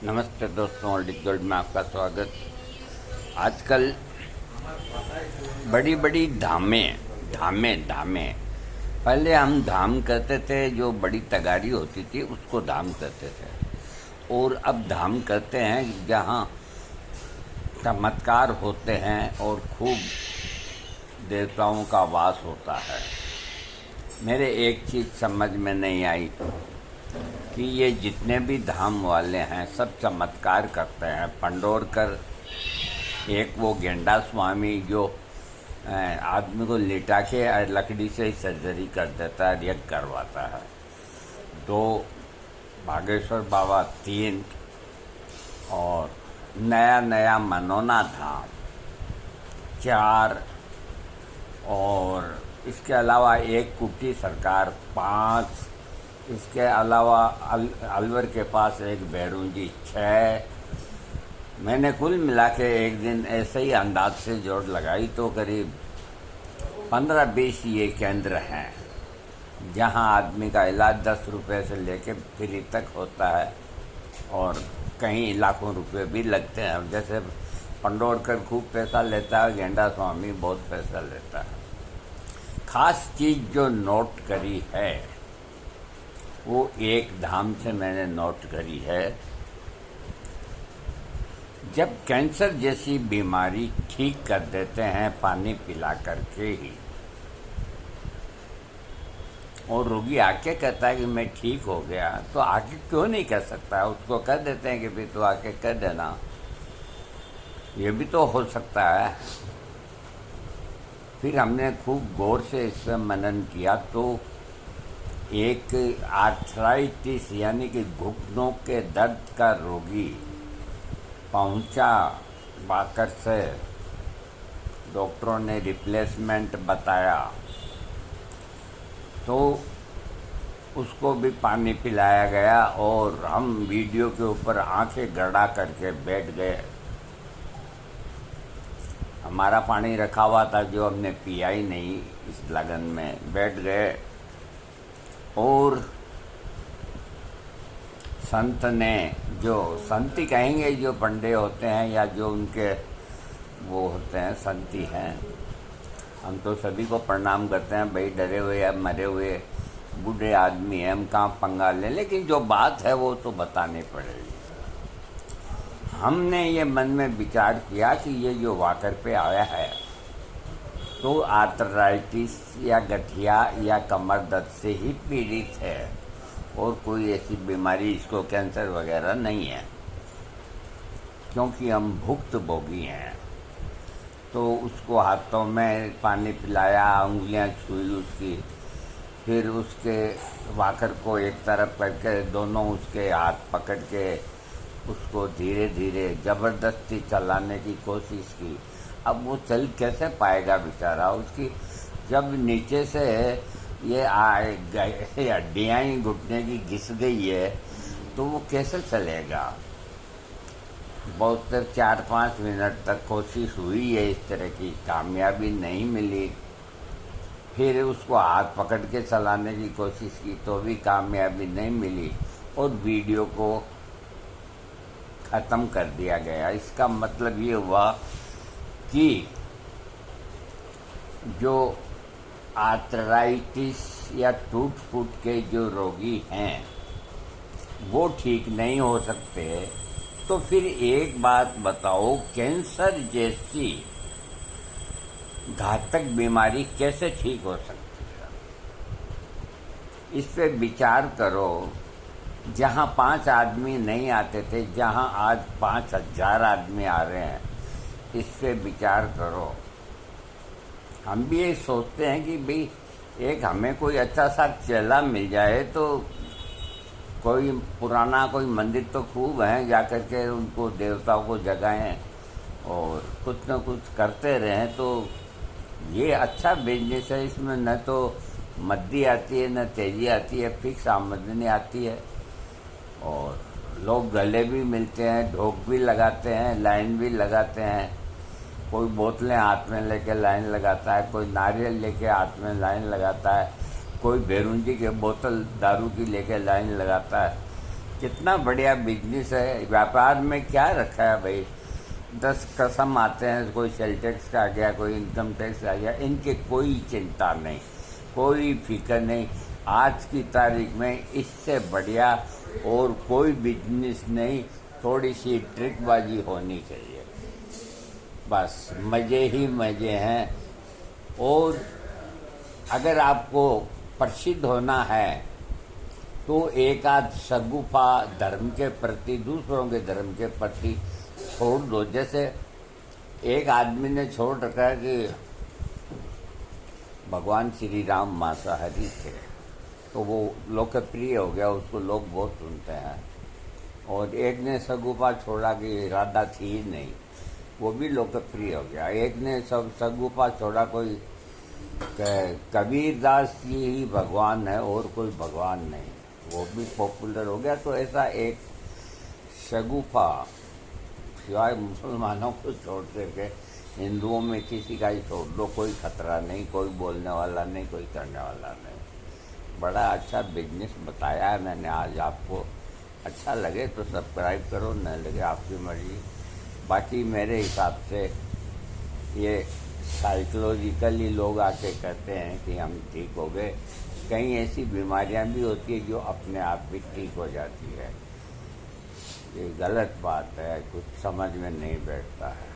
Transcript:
नमस्ते दोस्तों, old gold में आपका स्वागत। आजकल बड़ी बड़ी धामें धामें धामें पहले हम धाम कहते थे, जो बड़ी तगारी होती थी उसको धाम कहते थे। और अब धाम कहते हैं जहाँ चमत्कार होते हैं और खूब देवताओं का वास होता है। मेरे एक चीज़ समझ में नहीं आई कि ये जितने भी धाम वाले हैं सब चमत्कार करते हैं। पंडोरकर, एक वो गेंडा स्वामी जो आदमी को लिटा के लकड़ी से ही सर्जरी कर देता है, यज्ञ करवाता है। 2 बागेश्वर बाबा, 3 और नया नया मनोना धाम, 4 और इसके अलावा एक कुटी सरकार, 5। इसके अलावा अलवर के पास एक बैरूंजी, 6। मैंने कुल मिला के एक दिन ऐसे ही अंदाज से जोड़ लगाई तो करीब 15-20 ये केंद्र हैं जहां आदमी का इलाज 10 रुपये से लेके फ्री तक होता है और कहीं लाखों रुपए भी लगते हैं। जैसे पंडोरकर खूब पैसा लेता है, गेंडा स्वामी बहुत पैसा लेता है। खास चीज़ जो नोट करी है वो एक धाम से मैंने नोट करी है। जब कैंसर जैसी बीमारी ठीक कर देते हैं पानी पिला करके ही, और रोगी आके कहता है कि मैं ठीक हो गया, तो आके क्यों नहीं कह सकता है? उसको कह देते हैं कि भाई तो आके कह देना, ये भी तो हो सकता है। फिर हमने खूब गौर से इस पर मनन किया तो एक आर्थराइटिस यानी कि घुटनों के दर्द का रोगी पहुंचा बाकर से, डॉक्टरों ने रिप्लेसमेंट बताया तो उसको भी पानी पिलाया गया और हम वीडियो के ऊपर आंखें गड़ा करके बैठ गए। हमारा पानी रखा हुआ था जो हमने पिया ही नहीं, इस लगन में बैठ गए। और संत ने, जो संती कहेंगे जो पंडे होते हैं या जो उनके वो होते हैं संती हैं, हम तो सभी को प्रणाम करते हैं, भाई डरे हुए या मरे हुए बूढ़े आदमी हैं, हम कहाँ पंगा लें, लेकिन जो बात है वो तो बतानी पड़ेगी। हमने ये मन में विचार किया कि ये जो वाकर पे आया है तो आर्थराइटिस या गठिया या कमर दर्द से ही पीड़ित है और कोई ऐसी बीमारी, इसको कैंसर वगैरह नहीं है, क्योंकि हम भुक्तभोगी हैं। तो उसको हाथों में पानी पिलाया, उंगलियां छुई उसकी, फिर उसके वाकर को एक तरफ करके दोनों उसके हाथ पकड़ के उसको धीरे धीरे ज़बरदस्ती चलाने की कोशिश की। अब वो चल कैसे पाएगा बेचारा? उसकी जब नीचे से ये हड्डियाँ ही घुटने की घिस गई है तो वो कैसे चलेगा? बहुत 4-5 मिनट तक कोशिश हुई है इस तरह की, कामयाबी नहीं मिली। फिर उसको हाथ पकड़ के चलाने की कोशिश की तो भी कामयाबी नहीं मिली और वीडियो को ख़त्म कर दिया गया। इसका मतलब ये हुआ कि जो आर्थराइटिस या टूट फूट के जो रोगी हैं वो ठीक नहीं हो सकते। तो फिर एक बात बताओ, कैंसर जैसी घातक बीमारी कैसे ठीक हो सकती है? इस पे विचार करो। जहाँ 5 आदमी नहीं आते थे, जहाँ आज 5000 आदमी आ रहे हैं, इस पे विचार करो। हम भी ये सोचते हैं कि भाई एक हमें कोई अच्छा सा चेला मिल जाए तो कोई पुराना कोई मंदिर तो खूब है, जा कर के उनको देवताओं को जगाएं और कुछ न कुछ करते रहें, तो ये अच्छा बिजनेस है। इसमें न तो मद्दी आती है, न तेजी आती है, फिक्स आमदनी आती है और लोग गले भी मिलते हैं, ढोक भी लगाते हैं, लाइन भी लगाते हैं। कोई बोतलें हाथ में लेके लाइन लगाता है, कोई नारियल लेके हाथ में लाइन लगाता है, कोई बेरुंजी के बोतल दारू की लेके लाइन लगाता है। कितना बढ़िया बिजनेस है। व्यापार में क्या रखा है भाई, 10 कसम आते हैं, कोई सेल टैक्स का आ गया, कोई इनकम टैक्स आ गया, इनके कोई चिंता नहीं, कोई फिक्र नहीं। आज की तारीख में इससे बढ़िया और कोई बिजनेस नहीं। थोड़ी सी ट्रिकबाजी होनी चाहिए, बस मज़े ही मज़े हैं। और अगर आपको प्रसिद्ध होना है तो एक आध शगुफा धर्म के प्रति, दूसरों के धर्म के प्रति छोड़ दो। जैसे एक आदमी ने छोड़ रखा है कि भगवान श्री राम मांसाहारी थे, तो वो लोकप्रिय हो गया, उसको लोग बहुत सुनते हैं। और एक ने शगुफा छोड़ा कि राधा थी ही नहीं, वो भी लोकप्रिय हो गया। एक ने सब शगुफा छोड़ा, कोई कबीरदास जी ही भगवान है और कोई भगवान नहीं, वो भी पॉपुलर हो गया। तो ऐसा एक शगुफा सिवाय मुसलमानों को छोड़ करके हिंदुओं में किसी का ही छोड़ दो, कोई खतरा नहीं, कोई बोलने वाला नहीं, कोई करने वाला नहीं। बड़ा अच्छा बिजनेस बताया है मैंने आज आपको। अच्छा लगे तो सब्सक्राइब करो, न लगे आपकी मर्जी। बाकी मेरे हिसाब से ये साइकोलॉजिकली लोग आके कहते हैं कि हम ठीक हो गए। कई ऐसी बीमारियां भी होती है जो अपने आप भी ठीक हो जाती है। ये गलत बात है, कुछ समझ में नहीं बैठता है।